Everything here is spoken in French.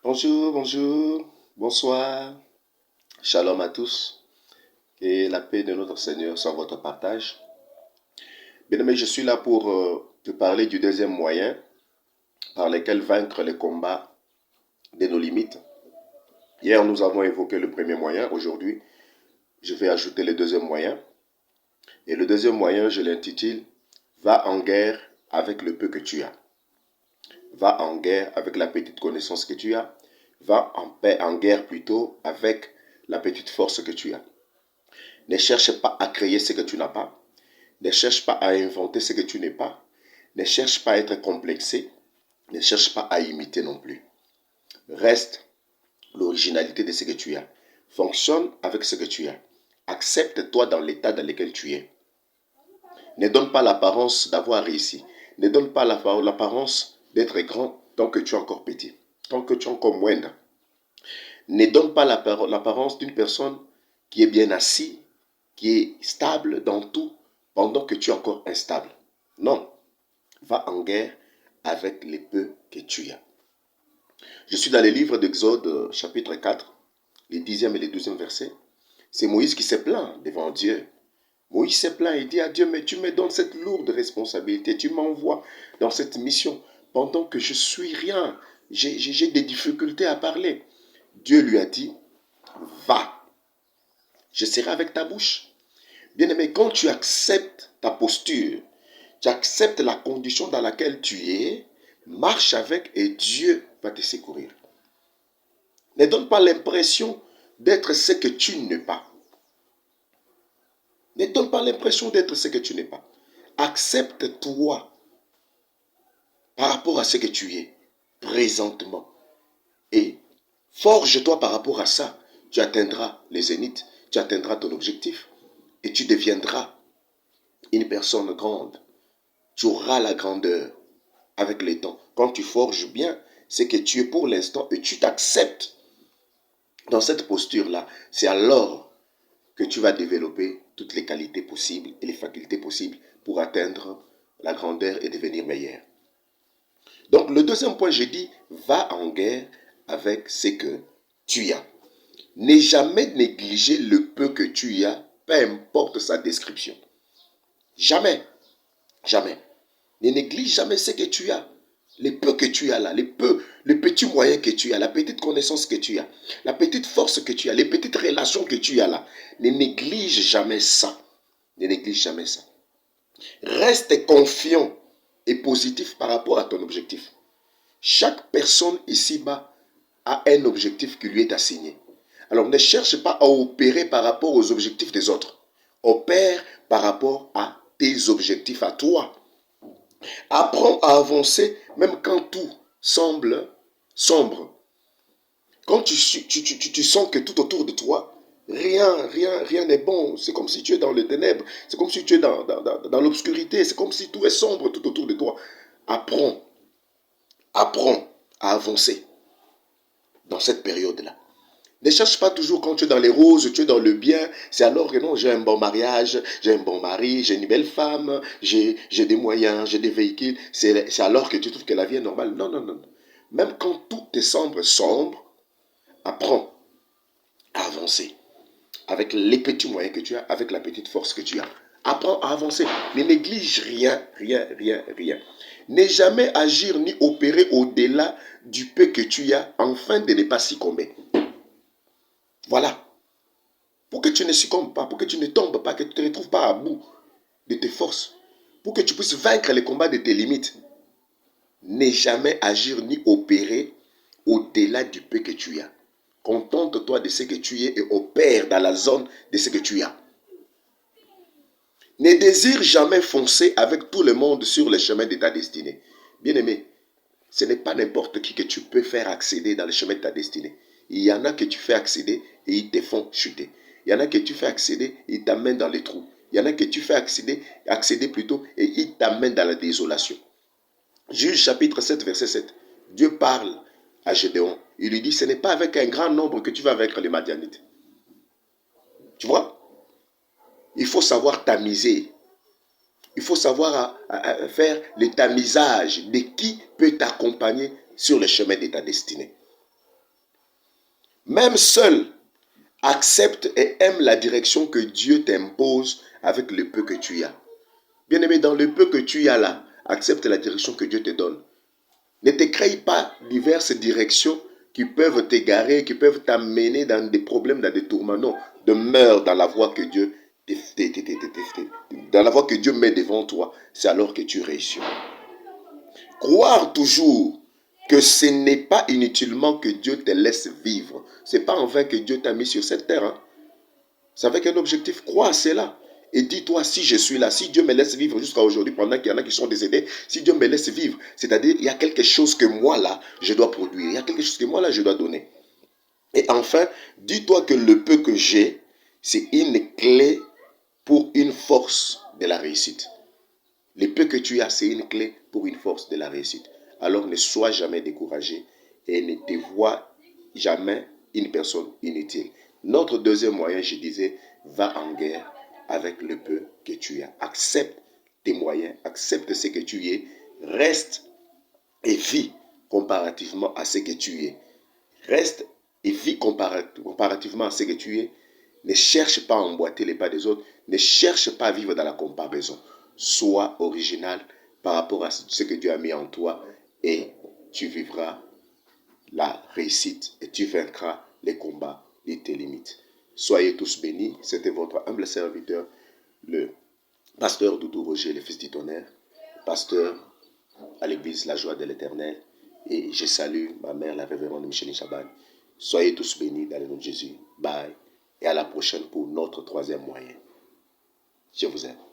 Bonjour, bonjour, bonsoir, shalom à tous, que la paix de notre Seigneur soit votre partage. Bien-aimé, je suis là pour te parler du deuxième moyen par lequel vaincre les combats de nos limites. Hier, nous avons évoqué le premier moyen. Aujourd'hui, je vais ajouter le deuxième moyen. Et le deuxième moyen, je l'intitule « Va en guerre avec le peu que tu as ». Va en guerre avec la petite connaissance que tu as. Va en paix, en guerre plutôt, avec la petite force que tu as. Ne cherche pas à créer ce que tu n'as pas. Ne cherche pas à inventer ce que tu n'es pas. Ne cherche pas à être complexé. Ne cherche pas à imiter non plus. Reste l'originalité de ce que tu as. Fonctionne avec ce que tu as. Accepte-toi dans l'état dans lequel tu es. Ne donne pas l'apparence d'avoir réussi. Ne donne pas l'apparence d'être grand tant que tu es encore petit, tant que tu es encore moindre. Ne donne pas l'apparence d'une personne qui est bien assise, qui est stable dans tout, pendant que tu es encore instable. Non, va en guerre avec les peu que tu as. Je suis dans les livres d'Exode, chapitre 4, les 10e et les 12e versets. C'est Moïse qui se plaint devant Dieu. Moïse se plaint et dit à Dieu, mais tu me donnes cette lourde responsabilité, tu m'envoies dans cette mission pendant que je suis rien, j'ai des difficultés à parler. Dieu lui a dit, va, je serai avec ta bouche. Bien-aimé, quand tu acceptes ta posture, tu acceptes la condition dans laquelle tu es, marche avec et Dieu va te secourir. Ne donne pas l'impression d'être ce que tu n'es pas. Ne donne pas l'impression d'être ce que tu n'es pas. Accepte-toi par rapport à ce que tu es présentement. Et forge-toi par rapport à ça. Tu atteindras les zéniths, tu atteindras ton objectif et tu deviendras une personne grande. Tu auras la grandeur avec le temps. Quand tu forges bien, c'est que tu es pour l'instant et tu t'acceptes dans cette posture-là. C'est alors que tu vas développer toutes les qualités possibles et les facultés possibles pour atteindre la grandeur et devenir meilleur. Donc le deuxième point, j'ai dit, va en guerre avec ce que tu as. N'aie jamais négligé le peu que tu as, peu importe sa description. Jamais, jamais. Ne néglige jamais ce que tu as. Les peu que tu as là, les petits moyens que tu as, la petite connaissance que tu as, la petite force que tu as, les petites relations que tu as là. Ne néglige jamais ça. Ne néglige jamais ça. Reste confiant et positif par rapport à ton objectif. Chaque personne ici-bas a un objectif qui lui est assigné. Alors ne cherche pas à opérer par rapport aux objectifs des autres. Opère par rapport à tes objectifs à toi. Apprends à avancer même quand tout semble sombre. Quand tu sens que tout autour de toi, rien n'est bon. C'est comme si tu es dans les ténèbres. C'est comme si tu es dans l'obscurité. C'est comme si tout est sombre tout autour de toi. Apprends à avancer dans cette période-là. Ne cherche pas toujours quand tu es dans les roses, tu es dans le bien. C'est alors que non, j'ai un bon mariage, j'ai un bon mari, j'ai une belle femme, j'ai des moyens, j'ai des véhicules. C'est alors que tu trouves que la vie est normale. Non, non, non. Même quand tout est sombre, apprends à avancer avec les petits moyens que tu as, avec la petite force que tu as. Apprends à avancer. Ne néglige rien. N'aie jamais agir ni opérer au-delà du peu que tu as, afin de ne pas succomber. Voilà. Pour que tu ne succombes pas, pour que tu ne tombes pas, que tu ne te retrouves pas à bout de tes forces, pour que tu puisses vaincre les combats de tes limites. N'aie jamais agir ni opérer au-delà du peu que tu as. Contente-toi de ce que tu es et opère dans la zone de ce que tu as. Ne désire jamais foncer avec tout le monde sur le chemin de ta destinée. Bien-aimé, ce n'est pas n'importe qui que tu peux faire accéder dans le chemin de ta destinée. Il y en a que tu fais accéder et ils te font chuter. Il y en a que tu fais accéder et ils t'amènent dans les trous. Il y en a que tu fais accéder plutôt et ils t'amènent dans la désolation. Juge chapitre 7, verset 7. Dieu parle à Gédéon. Il lui dit, ce n'est pas avec un grand nombre que tu vas vaincre les Madianites. Tu vois? Il faut savoir tamiser. Il faut savoir faire le tamisage de qui peut t'accompagner sur le chemin de ta destinée. Même seul, accepte et aime la direction que Dieu t'impose avec le peu que tu as. Bien-aimé, dans le peu que tu as là, accepte la direction que Dieu te donne. Ne te crée pas diverses directions qui peuvent t'égarer, qui peuvent t'amener dans des problèmes, dans des tourments. Non, demeure dans la voie que Dieu dans la voie que Dieu met devant toi. C'est alors que tu réussis. Croire toujours que ce n'est pas inutilement que Dieu te laisse vivre. Ce n'est pas en vain que Dieu t'a mis sur cette terre. Hein. C'est avec un objectif. Crois à cela. Et dis-toi, si je suis là, si Dieu me laisse vivre jusqu'à aujourd'hui, pendant qu'il y en a qui sont décédés, si Dieu me laisse vivre, c'est-à-dire, il y a quelque chose que moi là, je dois produire. Il y a quelque chose que moi là, je dois donner. Et enfin, dis-toi que le peu que j'ai, c'est une clé pour une force de la réussite. Le peu que tu as, c'est une clé pour une force de la réussite. Alors ne sois jamais découragé et ne te vois jamais une personne inutile. Notre deuxième moyen, je disais, va en guerre avec le peu que tu as. Accepte tes moyens, accepte ce que tu es, reste et vis comparativement à ce que tu es. Reste et vis comparativement à ce que tu es. Ne cherche pas à emboîter les pas des autres. Ne cherche pas à vivre dans la comparaison. Sois original par rapport à ce que Dieu a mis en toi et tu vivras la réussite et tu vaincras les combats et tes limites. Soyez tous bénis. C'était votre humble serviteur, le pasteur Doudou Roger, le fils du tonnerre, pasteur à l'église La Joie de l'Éternel. Et je salue ma mère, la révérende Micheline Chaban. Soyez tous bénis dans le nom de Jésus. Bye. Et à la prochaine pour notre troisième moyen. Je vous aime.